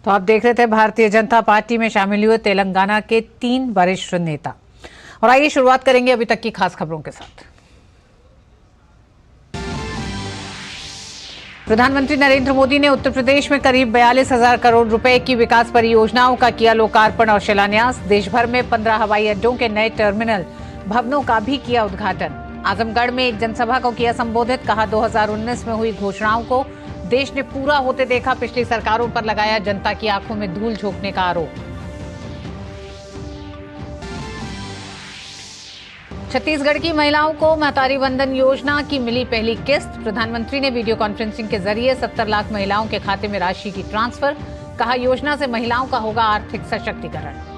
तो आप देख रहे थे भारतीय जनता पार्टी में शामिल हुए तेलंगाना के 3 वरिष्ठ नेता। और आइए शुरुआत करेंगे अभी तक की खास खबरों के साथ। प्रधानमंत्री नरेंद्र मोदी ने उत्तर प्रदेश में करीब 42,000 करोड़ रुपए की विकास परियोजनाओं का किया लोकार्पण और शिलान्यास। देश भर में 15 हवाई अड्डों के नए टर्मिनल भवनों का भी किया उद्घाटन। आजमगढ़ में एक जनसभा को किया संबोधित, कहा 2019 में हुई घोषणाओं को देश ने पूरा होते देखा। पिछली सरकारों पर लगाया जनता की आंखों में धूल झोंकने का आरोप। छत्तीसगढ़ की महिलाओं को महतारी वंदन योजना की मिली पहली किस्त। प्रधानमंत्री ने वीडियो कॉन्फ्रेंसिंग के जरिए 70 लाख महिलाओं के खाते में राशि की ट्रांसफर। कहा योजना से महिलाओं का होगा आर्थिक सशक्तिकरण।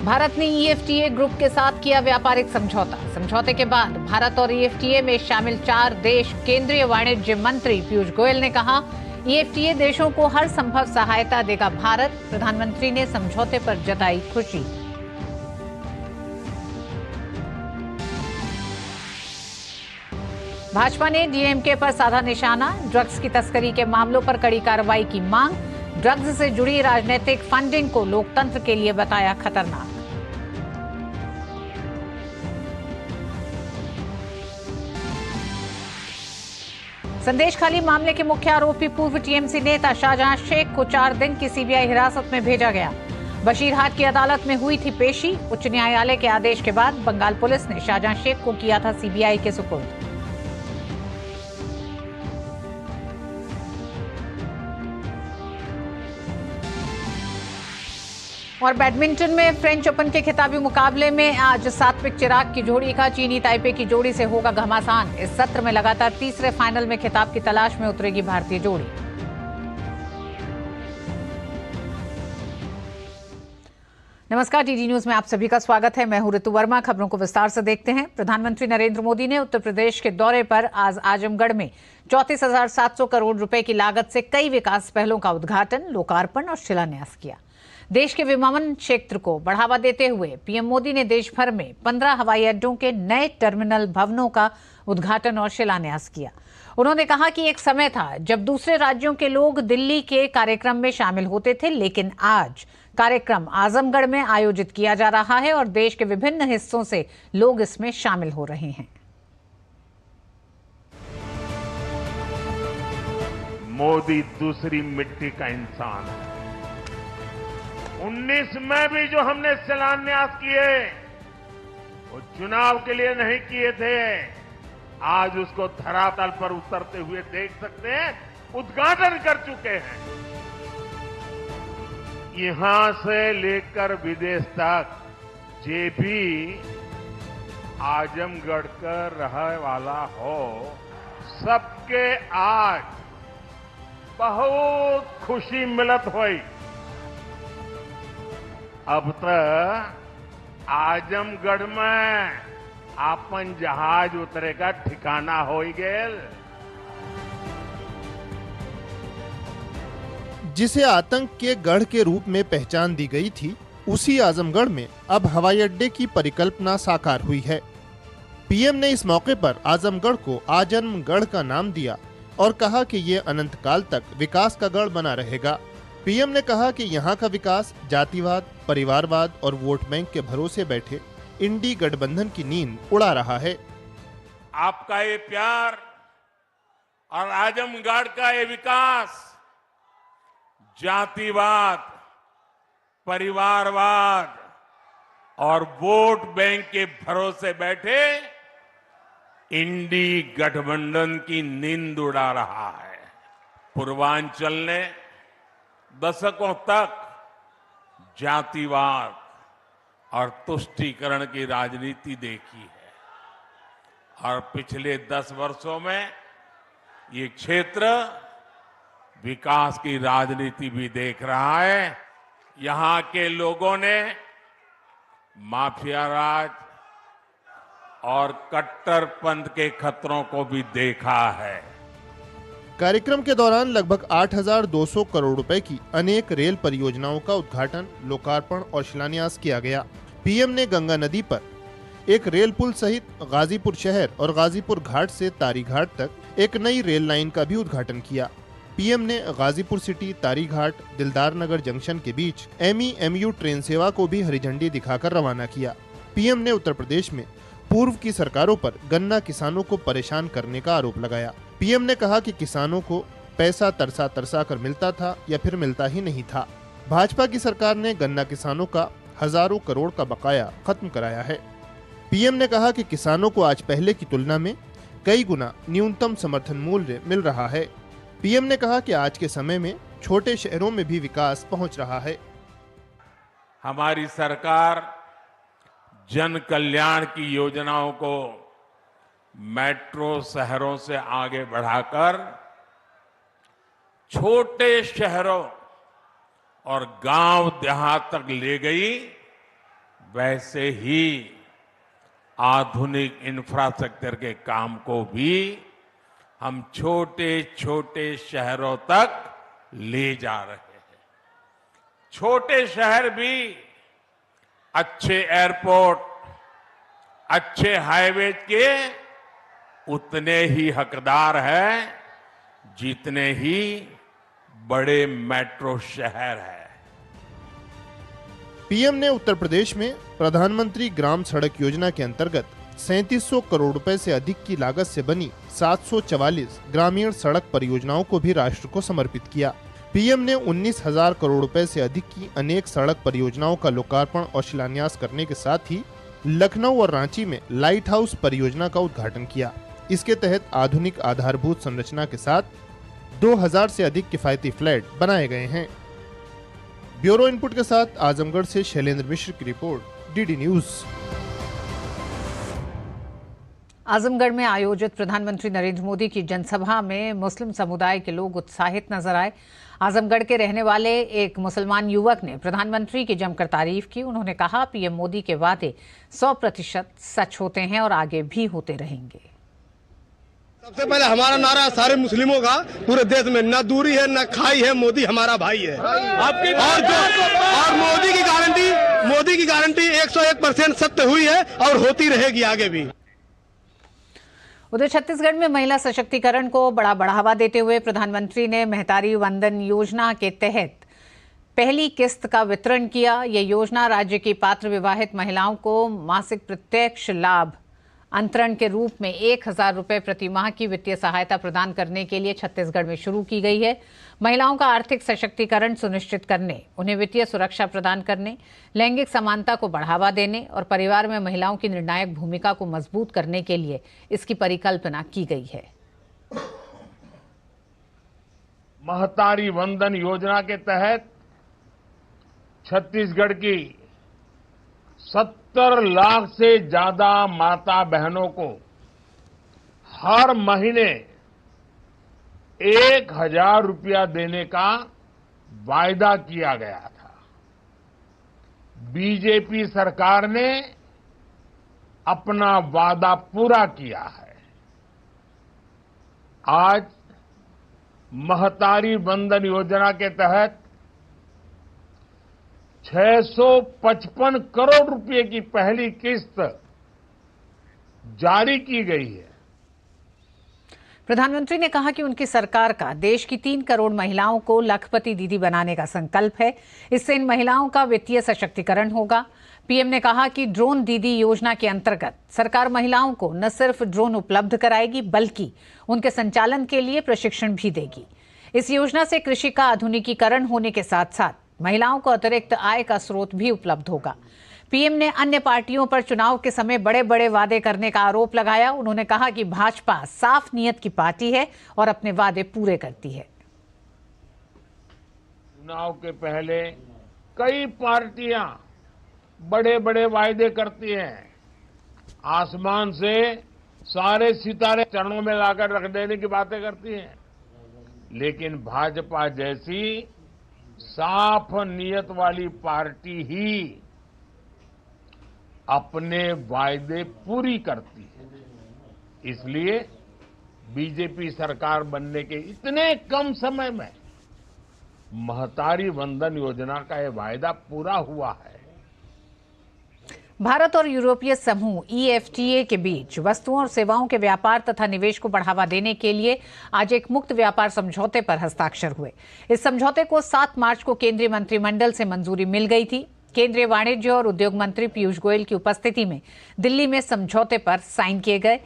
भारत ने ईएफटीए ग्रुप के साथ किया व्यापारिक समझौता। समझौते के बाद भारत और ईएफटीए में शामिल 4 देश। केंद्रीय वाणिज्य मंत्री पीयूष गोयल ने कहा ईएफटीए देशों को हर संभव सहायता देगा भारत। प्रधानमंत्री ने समझौते पर जताई खुशी। भाजपा ने डीएमके पर साधा निशाना। ड्रग्स की तस्करी के मामलों पर कड़ी कार्रवाई की मांग। ड्रग्स से जुड़ी राजनीतिक फंडिंग को लोकतंत्र के लिए बताया खतरनाक। संदेश खाली मामले के मुख्य आरोपी पूर्व टीएमसी नेता शाहजहां शेख को 4 दिन की सीबीआई हिरासत में भेजा गया। बशीरहाट की अदालत में हुई थी पेशी। उच्च न्यायालय के आदेश के बाद बंगाल पुलिस ने शाहजहां शेख को किया था सीबीआई के सुपुर्द। और बैडमिंटन में फ्रेंच ओपन के खिताबी मुकाबले में आज सात्विक चिराग की जोड़ी का चीनी ताइपे की जोड़ी से होगा घमासान। इस सत्र में लगातार तीसरे फाइनल में खिताब की तलाश में उतरेगी भारतीय जोड़ी। नमस्कार, टीडी न्यूज में आप सभी का स्वागत है। मैं हूं ऋतु वर्मा। खबरों को विस्तार से देखते हैं। प्रधानमंत्री नरेंद्र मोदी ने उत्तर प्रदेश के दौरे पर आज आजमगढ़ में 34,700 करोड़ रुपए की लागत से कई विकास पहलों का उद्घाटन, लोकार्पण और शिलान्यास किया। देश के विमानन क्षेत्र को बढ़ावा देते हुए पीएम मोदी ने देश भर में 15 हवाई अड्डों के नए टर्मिनल भवनों का उद्घाटन और शिलान्यास किया। उन्होंने कहा कि एक समय था जब दूसरे राज्यों के लोग दिल्ली के कार्यक्रम में शामिल होते थे, लेकिन आज कार्यक्रम आजमगढ़ में आयोजित किया जा रहा है और देश के विभिन्न हिस्सों से लोग इसमें शामिल हो रहे हैं। मोदी दूसरी मिट्टी का इंसान है। 19 में भी जो हमने शिलान्यास किए वो चुनाव के लिए नहीं किए थे। आज उसको धरातल पर उतरते हुए देख सकते हैं, उद्घाटन कर चुके हैं। यहां से लेकर विदेश तक जे भी आजमगढ़ का रहने वाला हो, सबके आज बहुत खुशी मिलत हुई। अब तक आजमगढ़ में आपन जहाज उतरेगा ठिकाना हो गेल। जिसे आतंक के गढ़ के रूप में पहचान दी गई थी, उसी आजमगढ़ में अब हवाई अड्डे की परिकल्पना साकार हुई है। पीएम ने इस मौके पर आजमगढ़ को आजमगढ़ का नाम दिया और कहा कि ये अनंत काल तक विकास का गढ़ बना रहेगा। पीएम ने कहा कि यहाँ का विकास जातिवाद, परिवारवाद और वोट बैंक के भरोसे बैठे इंडी गठबंधन की नींद उड़ा रहा है। आपका ये प्यार और आजमगढ़ का ये विकास जातिवाद, परिवारवाद और वोट बैंक के भरोसे बैठे इंडी गठबंधन की नींद उड़ा रहा है। पूर्वांचल ने दशकों तक जातिवाद और तुष्टीकरण की राजनीति देखी है और पिछले 10 वर्षों में ये क्षेत्र विकास की राजनीति भी देख रहा है। यहाँ के लोगों ने माफिया राज और कट्टरपंथ के खतरों को भी देखा है। कार्यक्रम के दौरान लगभग 8,200 करोड़ रुपए की अनेक रेल परियोजनाओं का उद्घाटन, लोकार्पण और शिलान्यास किया गया। पीएम ने गंगा नदी पर एक रेल पुल सहित गाजीपुर शहर और गाजीपुर घाट से तारी घाट तक एक नई रेल लाइन का भी उद्घाटन किया। पीएम ने गाजीपुर सिटी तारी घाट दिलदार नगर जंक्शन के बीच MEMU ट्रेन सेवा को भी हरी झंडी दिखाकर रवाना किया। पीएम ने उत्तर प्रदेश में पूर्व की सरकारों पर गन्ना किसानों को परेशान करने का आरोप लगाया। पीएम ने कहा कि किसानों को पैसा तरसा तरसा कर मिलता था या फिर मिलता ही नहीं था। भाजपा की सरकार ने गन्ना किसानों का हजारों करोड़ का बकाया खत्म कराया है। पीएम ने कहा कि किसानों को आज पहले की तुलना में कई गुना न्यूनतम समर्थन मूल्य मिल रहा है। पीएम ने कहा कि आज के समय में छोटे शहरों में भी विकास पहुंच रहा है। हमारी सरकार जन कल्याण की योजनाओं को मेट्रो शहरों से आगे बढ़ाकर छोटे शहरों और गांव देहात तक ले गई। वैसे ही आधुनिक इंफ्रास्ट्रक्चर के काम को भी हम छोटे छोटे शहरों तक ले जा रहे हैं। छोटे शहर भी अच्छे एयरपोर्ट, अच्छे हाईवे के उतने ही हकदार हैं जितने ही बड़े मेट्रो शहर हैं। पीएम ने उत्तर प्रदेश में प्रधानमंत्री ग्राम सड़क योजना के अंतर्गत 3700 करोड़ रुपए से अधिक की लागत से बनी 744 ग्रामीण सड़क परियोजनाओं को भी राष्ट्र को समर्पित किया। पीएम ने 19,000 करोड़ रुपए से अधिक की अनेक सड़क परियोजनाओं का लोकार्पण और शिलान्यास करने के साथ ही लखनऊ और रांची में लाइट हाउस परियोजना का उद्घाटन किया। इसके तहत आधुनिक आधारभूत संरचना के साथ 2000 से अधिक किफायती फ्लैट बनाए गए हैं। ब्यूरो इनपुट के साथ आजमगढ़ से शैलेंद्र मिश्र की रिपोर्ट, डीडी न्यूज। आजमगढ़ में आयोजित प्रधानमंत्री नरेंद्र मोदी की जनसभा में मुस्लिम समुदाय के लोग उत्साहित नजर आए। आजमगढ़ के रहने वाले एक मुसलमान युवक ने प्रधानमंत्री की जमकर तारीफ की। उन्होंने कहा, पीएम मोदी के वादे 100% सच होते हैं और आगे भी होते रहेंगे। सबसे पहले हमारा नारा सारे मुस्लिमों का पूरे देश में, न दूरी है न खाई है, मोदी हमारा भाई है। और मोदी की गारंटी 101% सत्य हुई है और होती रहेगी आगे भी। उधर छत्तीसगढ़ में महिला सशक्तिकरण को बड़ा बढ़ावा देते हुए प्रधानमंत्री ने महतारी वंदन योजना के तहत पहली किस्त का वितरण किया। यह योजना राज्य की पात्र विवाहित महिलाओं को मासिक प्रत्यक्ष लाभ अंतरण के रूप में 1,000 रुपए प्रति माह की वित्तीय सहायता प्रदान करने के लिए छत्तीसगढ़ में शुरू की गई है। महिलाओं का आर्थिक सशक्तिकरण सुनिश्चित करने, उन्हें वित्तीय सुरक्षा प्रदान करने, लैंगिक समानता को बढ़ावा देने और परिवार में महिलाओं की निर्णायक भूमिका को मजबूत करने के लिए इसकी परिकल्पना की गई है। महतारी वंदन योजना के तहत छत्तीसगढ़ की 70 लाख से ज्यादा माता बहनों को हर महीने 1,000 रुपया देने का वायदा किया गया था। बीजेपी सरकार ने अपना वादा पूरा किया है। आज महतारी वंदन योजना के तहत 655 करोड़ रुपए की पहली किस्त जारी की गई है। प्रधानमंत्री ने कहा कि उनकी सरकार का देश की 3 करोड़ महिलाओं को लखपति दीदी बनाने का संकल्प है। इससे इन महिलाओं का वित्तीय सशक्तिकरण होगा। पीएम ने कहा कि ड्रोन दीदी योजना के अंतर्गत सरकार महिलाओं को न सिर्फ ड्रोन उपलब्ध कराएगी बल्कि उनके संचालन के लिए प्रशिक्षण भी देगी। इस योजना से कृषि का आधुनिकीकरण होने के साथ साथ महिलाओं को अतिरिक्त आय का स्रोत भी उपलब्ध होगा। पीएम ने अन्य पार्टियों पर चुनाव के समय बड़े बड़े वादे करने का आरोप लगाया। उन्होंने कहा कि भाजपा साफ नीयत की पार्टी है और अपने वादे पूरे करती है। चुनाव के पहले कई पार्टियां बड़े बड़े वायदे करती हैं। आसमान से सारे सितारे चरणों में लाकर रख देने की बातें करती हैं। लेकिन भाजपा जैसी साफ नीयत वाली पार्टी ही अपने वायदे पूरी करती है। इसलिए बीजेपी सरकार बनने के इतने कम समय में महतारी वंदन योजना का यह वायदा पूरा हुआ है। भारत और यूरोपीय समूह EFTA के बीच वस्तुओं और सेवाओं के व्यापार तथा निवेश को बढ़ावा देने के लिए आज एक मुक्त व्यापार समझौते पर हस्ताक्षर हुए। इस समझौते को 7 मार्च को केंद्रीय मंत्रिमंडल से मंजूरी मिल गई थी। केंद्रीय वाणिज्य और उद्योग मंत्री पीयूष गोयल की उपस्थिति में दिल्ली में समझौते पर साइन किए गए।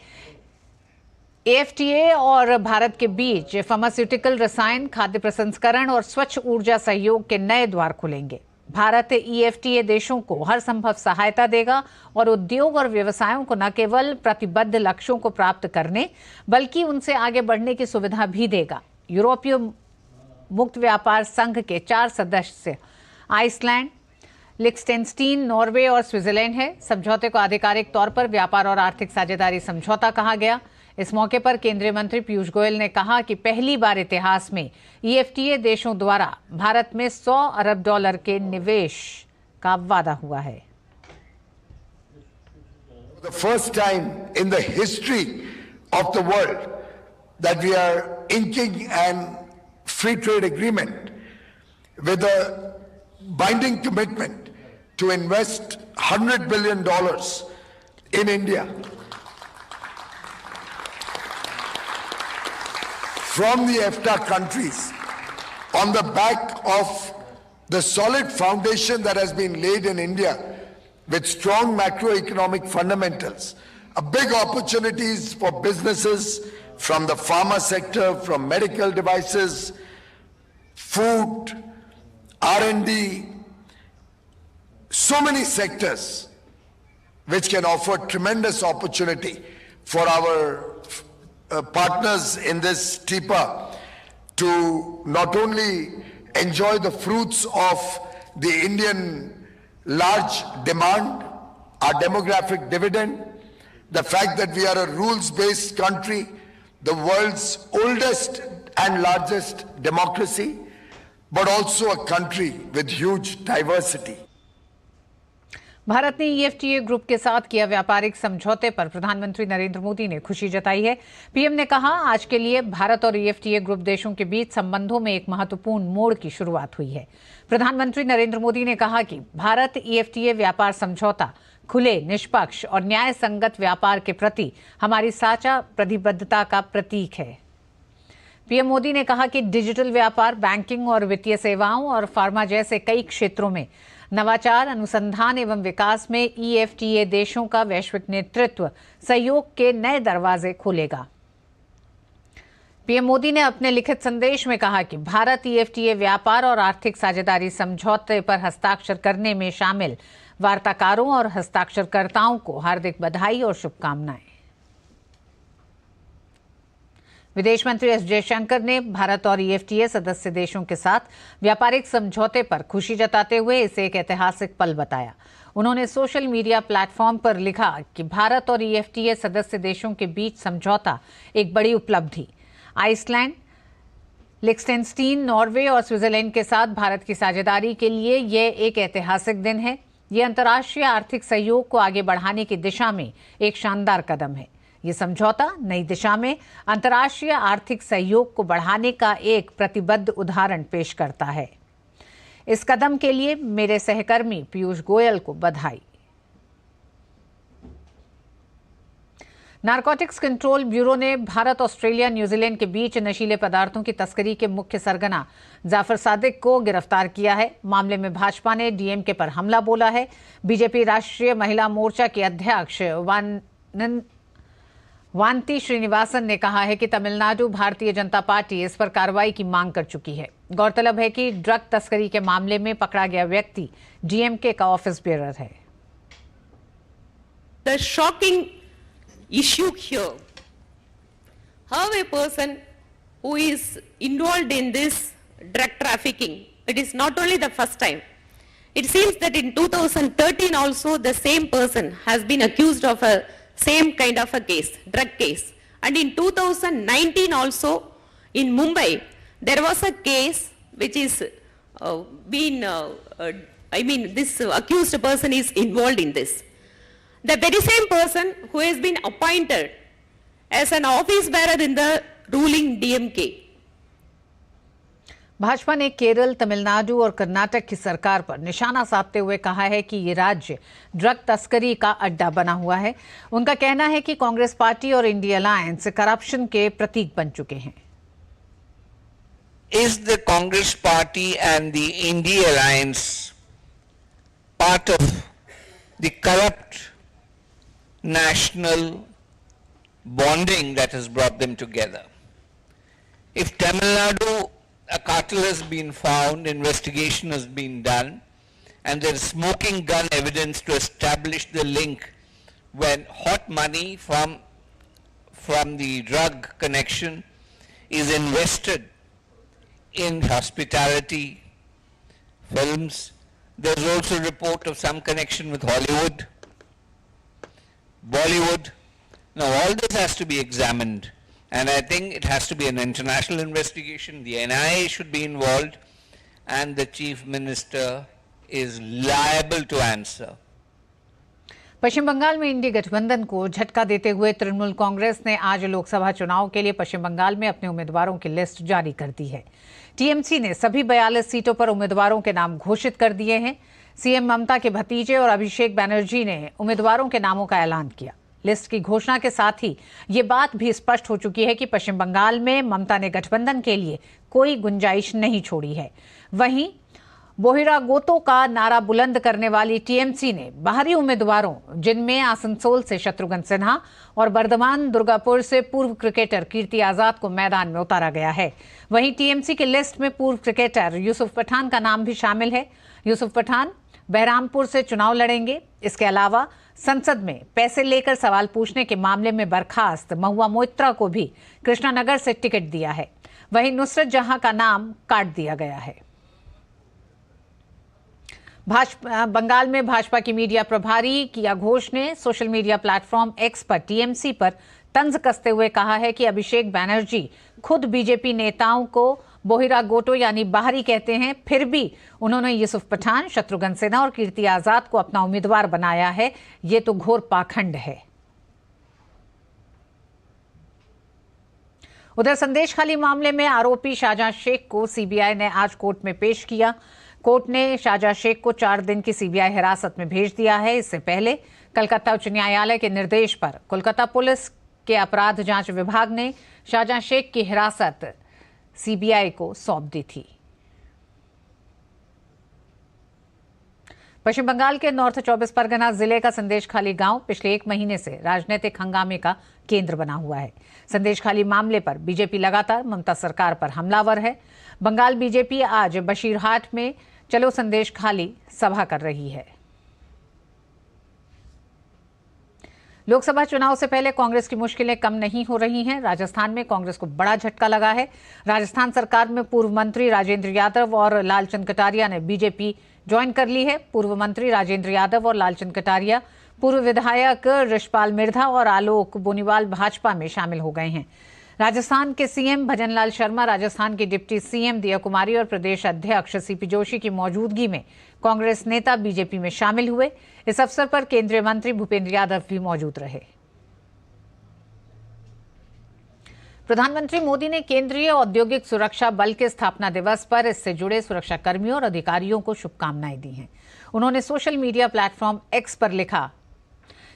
EFTA और भारत के बीच फार्मास्यूटिकल, रसायन, खाद्य प्रसंस्करण और स्वच्छ ऊर्जा सहयोग के नए द्वार खुलेंगे। भारत EFTA देशों को हर संभव सहायता देगा और उद्योग और व्यवसायों को न केवल प्रतिबद्ध लक्ष्यों को प्राप्त करने बल्कि उनसे आगे बढ़ने की सुविधा भी देगा। यूरोपीय मुक्त व्यापार संघ के 4 सदस्य आइसलैंड, लिechtenstein, नॉर्वे और स्विट्जरलैंड है। समझौते को आधिकारिक तौर पर व्यापार और आर्थिक साझेदारी समझौता कहा गया। इस मौके पर केंद्रीय मंत्री पीयूष गोयल ने कहा कि पहली बार इतिहास में EFTA देशों द्वारा भारत में $100 अरब के निवेश का वादा हुआ है। The first time in the history of the world that we are inking an free trade agreement with a binding commitment to invest $100 billion in India from the EFTA countries on the back of the solid foundation that has been laid in India with strong macroeconomic fundamentals, a big opportunities for businesses from the pharma sector, from medical devices, food, R&D, so many sectors which can offer tremendous opportunity for our partners in this TIPA to not only enjoy the fruits of the Indian large demand, our demographic dividend, the fact that we are a rules-based country, the world's oldest and largest democracy, but also a country with huge diversity. Bharat ने EFTA group के साथ किया व्यापारिक समझौते पर प्रधानमंत्री नरेंद्र मोदी ने खुशी जताई है। पीएम ने कहा, आज के लिए भारत और EFTA ग्रुप देशों के बीच संबंधों में एक महत्वपूर्ण मोड़ की शुरुआत हुई है। प्रधानमंत्री नरेंद्र मोदी ने कहा कि भारत EFTA व्यापार समझौता खुले, निष्पक्ष और न्याय संगत व्यापार के प्रति हमारी साझा प्रतिबद्धता का प्रतीक है। पीएम मोदी ने कहा कि डिजिटल व्यापार, बैंकिंग और वित्तीय सेवाओं और फार्मा जैसे कई क्षेत्रों में नवाचार, अनुसंधान एवं विकास में EFTA देशों का वैश्विक नेतृत्व सहयोग के नए दरवाजे खोलेगा। पीएम मोदी ने अपने लिखित संदेश में कहा कि भारत EFTA व्यापार और आर्थिक साझेदारी समझौते पर हस्ताक्षर करने में शामिल वार्ताकारों और हस्ताक्षरकर्ताओं को हार्दिक बधाई और शुभकामनाएं। विदेश मंत्री एस जयशंकर ने भारत और EFTA सदस्य देशों के साथ व्यापारिक समझौते पर खुशी जताते हुए इसे एक ऐतिहासिक पल बताया। उन्होंने सोशल मीडिया प्लेटफॉर्म पर लिखा कि भारत और EFTA सदस्य देशों के बीच समझौता एक बड़ी उपलब्धि। आइसलैंड, लिechtenstein, नॉर्वे और स्विट्जरलैंड के साथ भारत की साझेदारी के लिए यह एक ऐतिहासिक दिन है। यह अंतर्राष्ट्रीय आर्थिक सहयोग को आगे बढ़ाने की दिशा में एक शानदार कदम है। ये समझौता नई दिशा में अंतर्राष्ट्रीय आर्थिक सहयोग को बढ़ाने का एक प्रतिबद्ध उदाहरण पेश करता है। इस कदम के लिए मेरे सहकर्मी पीयूष गोयल को बधाई। नारकोटिक्स कंट्रोल ब्यूरो ने भारत, ऑस्ट्रेलिया, न्यूजीलैंड के बीच नशीले पदार्थों की तस्करी के मुख्य सरगना जाफर सादिक को गिरफ्तार किया है। मामले में भाजपा ने DMK पर हमला बोला है। बीजेपी राष्ट्रीय महिला मोर्चा के अध्यक्ष वांती श्रीनिवासन ने कहा है कि तमिलनाडु भारतीय जनता पार्टी इस पर कार्रवाई की मांग कर चुकी है। गौरतलब है कि ड्रग तस्करी के मामले में पकड़ा गया व्यक्ति DMK का ऑफिस बेयरर है। The shocking issue here, how a person who is involved in this drug trafficking, it is not only the first time. It seems that in 2013 also the same person has been accused of a same kind of a case, drug case. And in 2019 also in Mumbai, there was a case which is this accused person is involved in this. The very same person who has been appointed as an office bearer in the ruling DMK. Bhajpa ने केरल, तमिलनाडु और कर्नाटक की सरकार पर निशाना साधते हुए कहा है कि ये राज्य ड्रग तस्करी का अड्डा बना हुआ है। उनका कहना है कि कांग्रेस पार्टी और इंडिया अलायंस करप्शन के प्रतीक बन चुके हैं। Is the Congress party and the India alliance part of the corrupt national bonding that has brought them together? If Tamil Nadu, a cartel has been found, investigation has been done, and there is smoking gun evidence to establish the link when hot money from the drug connection is invested in hospitality films. There's also a report of some connection with Hollywood, Bollywood. Now all this has to be examined, and I think it has to be an international investigation. The NIA should be involved, and the Chief Minister is liable to answer. पश्चिम बंगाल में इंडी गठबंधन को झटका देते हुए तृणमूल कांग्रेस ने आज लोकसभा चुनाव के लिए पश्चिम बंगाल में अपने उम्मीदवारों की लिस्ट जारी कर दी है। टीएमसी ने सभी 42 सीटों पर उम्मीदवारों के नाम घोषित कर दिए हैं। सीएम ममता के भतीजे और अभिषेक बैनर्जी ने उम्मीदवारों के नामों का ऐलान किया। लिस्ट की घोषणा के साथ ही ये बात भी स्पष्ट हो चुकी है कि पश्चिम बंगाल में ममता ने गठबंधन के लिए कोई गुंजाइश नहीं छोड़ी है। वहीं बोहिरागोतो का नारा बुलंद करने वाली टीएमसी ने बाहरी उम्मीदवारों, जिनमें आसनसोल से शत्रुघ्न सिन्हा और बर्धमान दुर्गापुर से पूर्व क्रिकेटर कीर्ति आजाद को मैदान में उतारा गया है। वहीं टीएमसी की लिस्ट में पूर्व क्रिकेटर यूसुफ पठान का नाम भी शामिल है। यूसुफ पठान बहरामपुर से चुनाव लड़ेंगे। इसके अलावा संसद में पैसे लेकर सवाल पूछने के मामले में बर्खास्त महुआ मोइत्रा को भी कृष्णानगर से टिकट दिया है। वहीं नुसरत जहां का नाम काट दिया गया है। बंगाल में भाजपा की मीडिया प्रभारी किया घोष ने सोशल मीडिया प्लेटफॉर्म एक्स पर टीएमसी पर तंज कसते हुए कहा है कि अभिषेक बैनर्जी खुद बीजेपी नेताओं को बोहिरागोटो यानी बाहरी कहते हैं, फिर भी उन्होंने यूसुफ पठान, शत्रुघ्न सिन्हा और कीर्ति आजाद को अपना उम्मीदवार बनाया है। ये तो घोर पाखंड है। उधर संदेशखाली मामले में आरोपी शाहजहां शेख को सीबीआई ने आज कोर्ट में पेश किया। कोर्ट ने शाहजहां शेख को 4 दिन की सीबीआई हिरासत में भेज दिया है। इससे पहले कलकत्ता उच्च न्यायालय के निर्देश पर कोलकाता पुलिस के अपराध जांच विभाग ने शाहजहां शेख की हिरासत सीबीआई को सौंप दी थी। पश्चिम बंगाल के नॉर्थ 24 परगना जिले का संदेशखाली गांव पिछले 1 महीने से राजनीतिक हंगामे का केंद्र बना हुआ है। संदेशखाली मामले पर बीजेपी लगातार ममता सरकार पर हमलावर है। बंगाल बीजेपी आज बशीरहाट में चलो संदेशखाली सभा कर रही है। लोकसभा चुनाव से पहले कांग्रेस की मुश्किलें कम नहीं हो रही हैं। राजस्थान में कांग्रेस को बड़ा झटका लगा है। राजस्थान सरकार में पूर्व मंत्री राजेंद्र यादव और लालचंद कटारिया ने बीजेपी ज्वाइन कर ली है। पूर्व मंत्री राजेंद्र यादव और लालचंद कटारिया, पूर्व विधायक रिशपाल मिर्धा और आलोक बोनीवाल भाजपा में शामिल हो गए हैं। राजस्थान के सीएम भजनलाल शर्मा, राजस्थान की डिप्टी सीएम दिया कुमारी और प्रदेश अध्यक्ष सीपी जोशी की मौजूदगी में कांग्रेस नेता बीजेपी में शामिल हुए। इस अवसर पर केंद्रीय मंत्री भूपेंद्र यादव भी मौजूद रहे। प्रधानमंत्री मोदी ने केंद्रीय औद्योगिक सुरक्षा बल के स्थापना दिवस पर इससे जुड़े सुरक्षा कर्मियों और अधिकारियों को शुभकामनाएं दी हैं। उन्होंने सोशल मीडिया प्लेटफॉर्म एक्स पर लिखा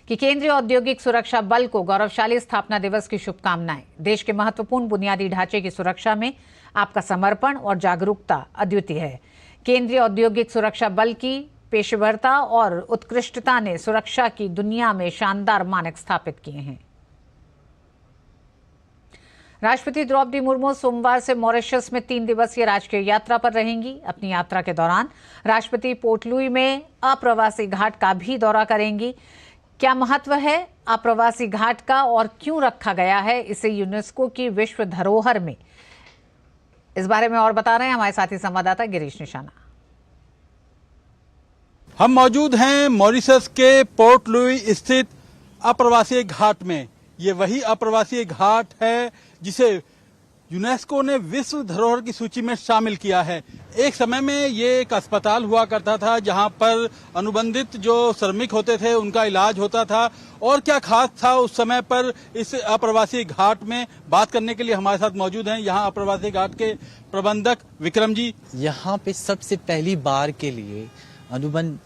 कि केंद्रीय औद्योगिक सुरक्षा बल को गौरवशाली स्थापना दिवस की शुभकामनाएं। देश के महत्वपूर्ण बुनियादी ढांचे की सुरक्षा में आपका समर्पण और जागरूकता अद्वितीय है। केंद्रीय औद्योगिक सुरक्षा बल की पेशेवरता और उत्कृष्टता ने सुरक्षा की दुनिया में शानदार मानक स्थापित किए हैं। राष्ट्रपति द्रौपदी मुर्मू सोमवार से मॉरिशस में 3 दिवसीय राजकीय यात्रा पर रहेंगी। अपनी यात्रा के दौरान राष्ट्रपति पोर्ट लुई में अप्रवासी घाट का भी दौरा करेंगी। क्या महत्व है अप्रवासी घाट का और क्यों रखा गया है इसे यूनेस्को की विश्व धरोहर में, इस बारे में और बता रहे हैं हमारे साथी संवाददाता गिरीश निशाना। हम मौजूद हैं मॉरिशस के पोर्ट लुई स्थित अप्रवासी घाट में। ये वही अप्रवासी घाट है जिसे यूनेस्को ने विश्व धरोहर की सूची में शामिल किया है। एक समय में ये एक अस्पताल हुआ करता था जहां पर अनुबंधित जो श्रमिक होते थे उनका इलाज होता था। और क्या खास था उस समय पर इस अप्रवासी घाट में, बात करने के लिए हमारे साथ मौजूद हैं यहाँ अप्रवासी घाट के प्रबंधक विक्रम जी। यहाँ पे सबसे पहली बार के लिए अनुबंध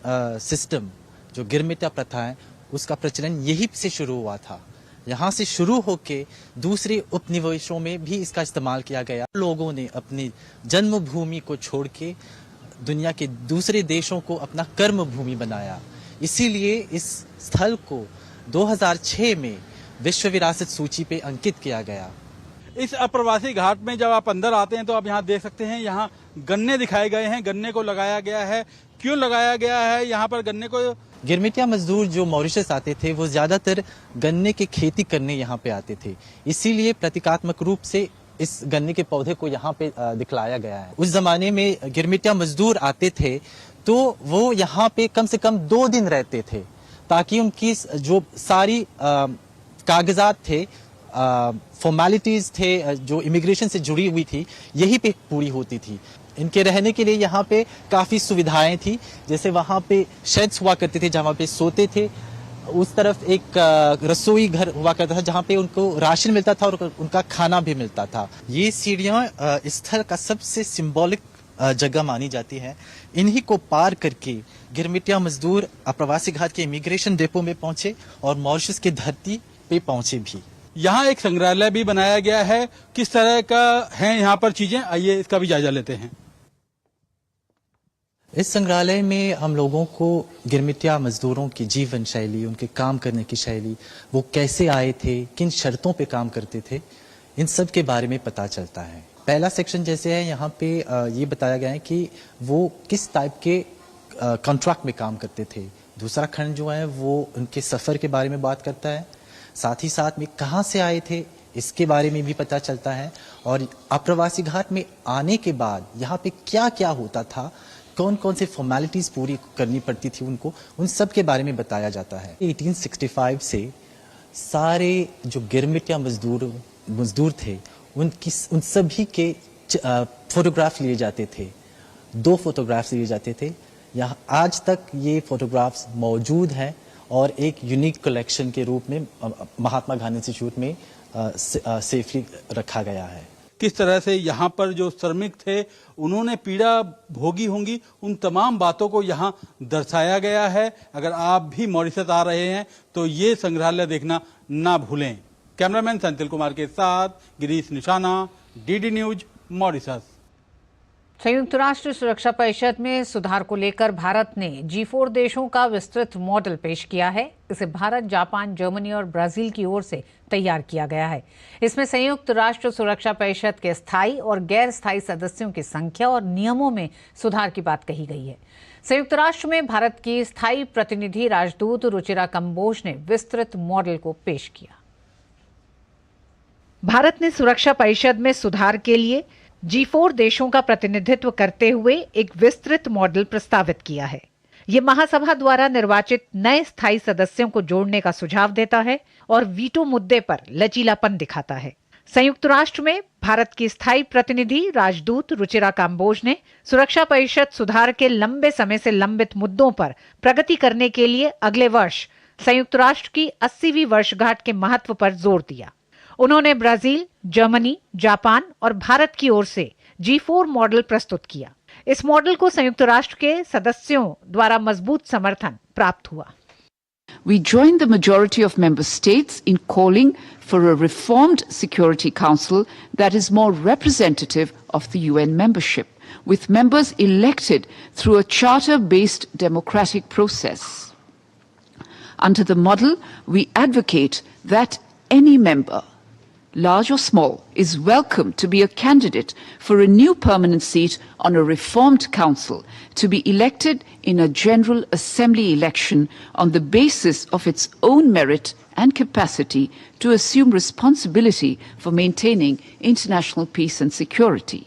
सिस्टम जो गिरमिटिया प्रथा है उसका प्रचलन यहीं से शुरू हुआ था। यहाँ से शुरू होके दूसरे उपनिवेशों में भी इसका इस्तेमाल किया गया। लोगों ने अपनी जन्मभूमि को छोड़ के दुनिया के दूसरे देशों को अपना कर्म भूमि बनाया। इसीलिए इस स्थल को 2006 में विश्व विरासत सूची पे अंकित किया गया। इस अप्रवासी घाट में जब आप अंदर आते हैं तो आप यहाँ देख सकते हैं, यहाँ गन्ने दिखाए गए हैं, गन्ने को लगाया गया है। क्यों लगाया गया है यहाँ पर गन्ने को? गिरमिटिया मजदूर जो मॉरिशस आते थे वो ज्यादातर गन्ने की खेती करने यहाँ पे आते थे, इसीलिए प्रतीकात्मक रूप से इस गन्ने के पौधे को यहाँ पे दिखलाया गया है। उस जमाने में गिरमिटिया मजदूर आते थे तो वो यहाँ पे कम से कम 2 दिन रहते थे ताकि उनकी जो सारी कागजात थे, फॉर्मेलिटीज थे जो इमिग्रेशन से जुड़ी हुई थी, यही पे पूरी होती थी। इनके रहने के लिए यहाँ पे काफी सुविधाएं थी, जैसे वहाँ पे शेड्स हुआ करते थे जहाँ पे सोते थे। उस तरफ एक रसोई घर हुआ करता था जहाँ पे उनको राशन मिलता था और उनका खाना भी मिलता था। ये सीढ़ियाँ स्थल का सबसे सिंबॉलिक जगह मानी जाती है। इन्हीं को पार करके गिरमिटिया मजदूर अप्रवासी घाट के इमिग्रेशन डिपो में पहुंचे और मॉरिशस की धरती पे पहुंचे भी। यहाँ एक संग्रहालय भी बनाया गया है। किस तरह का है यहाँ पर चीजें, आइए इसका भी जायजा लेते हैं। इस संग्रहालय में हम लोगों को गिरमिटिया मजदूरों की जीवन शैली, उनके काम करने की शैली, वो कैसे आए थे, किन शर्तों पे काम करते थे, इन सब के बारे में पता चलता है। पहला सेक्शन जैसे है यहाँ पे ये बताया गया है कि वो किस टाइप के कॉन्ट्रैक्ट में काम करते थे। दूसरा खंड जो है वो उनके सफर के बारे में बात करता है, साथ ही साथ में कहाँ से आए थे इसके बारे में भी पता चलता है, और अप्रवासी घाट में आने के बाद यहाँ पे क्या क्या होता था, कौन कौन से फॉर्मेलिटीज पूरी करनी पड़ती थी उनको, उन सब के बारे में बताया जाता है। 1865 से सारे जो गिरमिटिया मजदूर थे उन सभी के फोटोग्राफ लिए जाते थे। 2 फोटोग्राफ्स लिए जाते थे। यहाँ आज तक ये फोटोग्राफ्स मौजूद हैं और एक यूनिक कलेक्शन के रूप में महात्मा गांधी इंस्टीट्यूट में सेफली रखा गया है। किस तरह से यहाँ पर जो श्रमिक थे उन्होंने पीड़ा भोगी होंगी, उन तमाम बातों को यहाँ दर्शाया गया है। अगर आप भी मॉरिशस आ रहे हैं तो ये संग्रहालय देखना ना भूलें। कैमरामैन संतिल कुमार के साथ गिरीश निशाना, डीडी न्यूज, मॉरिशस। संयुक्त राष्ट्र सुरक्षा परिषद में सुधार को लेकर भारत ने G4 देशों का विस्तृत मॉडल पेश किया है। इसे भारत, जापान, जर्मनी और ब्राजील की ओर से तैयार किया गया है। इसमें संयुक्त राष्ट्र सुरक्षा परिषद के स्थायी और गैर स्थायी सदस्यों की संख्या और नियमों में सुधार की बात कही गई है। संयुक्त राष्ट्र में भारत की स्थायी प्रतिनिधि राजदूत रुचिरा कंबोज ने विस्तृत मॉडल को पेश किया। भारत ने सुरक्षा परिषद में सुधार के लिए G4 देशों का प्रतिनिधित्व करते हुए एक विस्तृत मॉडल प्रस्तावित किया है। ये महासभा द्वारा निर्वाचित नए स्थायी सदस्यों को जोड़ने का सुझाव देता है और वीटो मुद्दे पर लचीलापन दिखाता है। संयुक्त राष्ट्र में भारत की स्थायी प्रतिनिधि राजदूत रुचिरा कंबोज ने सुरक्षा परिषद सुधार के लंबे समय से लंबित मुद्दों पर प्रगति करने के लिए अगले वर्ष संयुक्त राष्ट्र की 80वीं वर्षगांठ के महत्व पर जोर दिया। उन्होंने ब्राजील, जर्मनी, जापान और भारत की ओर से G4 मॉडल प्रस्तुत किया। इस मॉडल को संयुक्त राष्ट्र के सदस्यों द्वारा मजबूत समर्थन प्राप्त हुआ। We joined the majority of member states in calling for a reformed Security Council that is more representative of the UN membership, with members elected through a charter-based democratic process. Under the model, we advocate that any member, large or small, is welcome to be a candidate for a new permanent seat on a reformed council to be elected in a General Assembly election on the basis of its own merit and capacity to assume responsibility for maintaining international peace and security.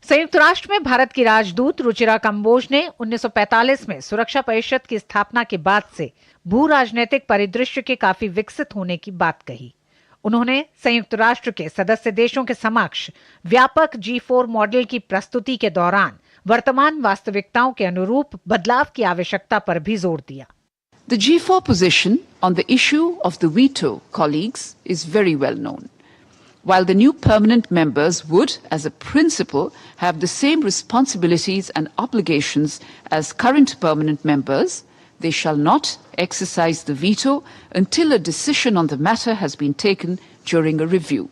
संयुक्त राष्ट्र में भारत की राजदूत रुचिरा कंबोज ने 1945 में सुरक्षा परिषद की स्थापना के बाद से भू राजनीतिक परिदृश्य के काफी विकसित होने की बात कही। उन्होंने संयुक्त राष्ट्र के सदस्य देशों के समक्ष व्यापक G4 मॉडल की प्रस्तुति के दौरान वर्तमान वास्तविकताओं के अनुरूप बदलाव की आवश्यकता पर भी जोर दिया। The G4 position on the issue of the veto, colleagues, is very well known. While the new permanent members would, as a principle, have the same responsibilities and obligations as current permanent members, they shall not exercise the veto until a decision on the matter has been taken during a review.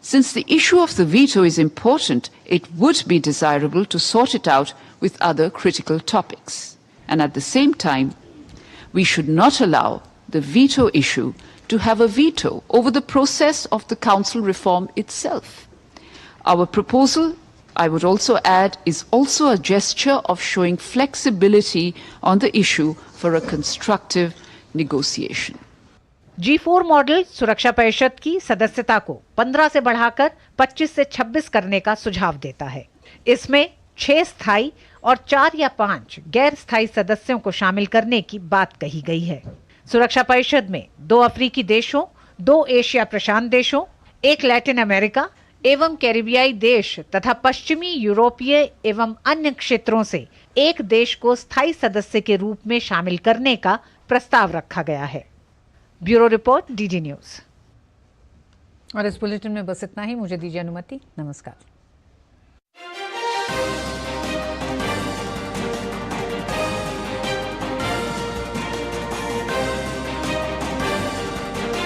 Since the issue of the veto is important, it would be desirable to sort it out with other critical topics. And at the same time, we should not allow the veto issue to have a veto over the process of the Council reform itself. Our proposal, I would also add, is also a gesture of showing flexibility on the issue for a constructive negotiation. G4 model सुरक्षा परिषद की सदस्यता को 15 से बढ़ाकर 25 से 26 करने का सुझाव देता है। इसमें 6 स्थायी और 4 या 5 गैर स्थायी सदस्यों को शामिल करने की बात कही गई है। सुरक्षा परिषद में 2 अफ्रीकी देशों, 2 एशिया प्रशांत देशों, 1 लैटिन अमेरिका एवं कैरिबियाई देश तथा पश्चिमी यूरोपीय एवं अन्य क्षेत्रों से 1 देश को स्थायी सदस्य के रूप में शामिल करने का प्रस्ताव रखा गया है। Bureau report, DD news. और इस बुलेटिन में बस इतना ही। मुझे दीजिए अनुमति। नमस्कार।